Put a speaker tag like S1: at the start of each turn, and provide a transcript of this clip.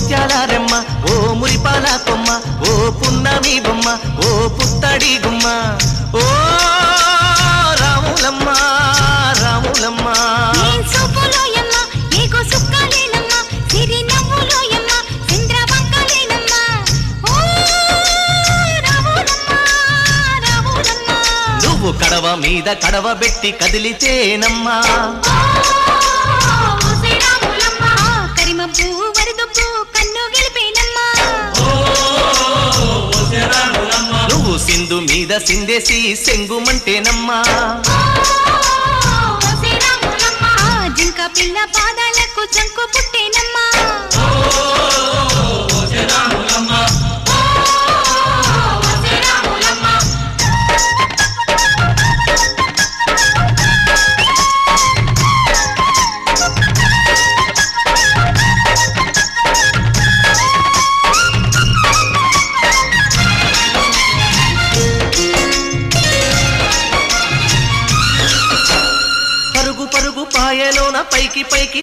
S1: ముత్యాల రెమ్మ ఓ మురిపాల కొమ్మ ఓ పున్నమి బొమ్మ ఓ పుత్తడి గుమ్మ ఓ రాములమ్మ రాములమ్మ నువ్వు కడవ మీద కడవ పెట్టి కదిలితేనమ్మా నువ్వు సింధు మీద సిందేసి సెంగుమంటేనమ్మా
S2: జింక పిల్ల పాదాలకు జంకు పుట్టేనమ్మా
S1: పరుగు పరుగు పాయలోన పైకి పైకి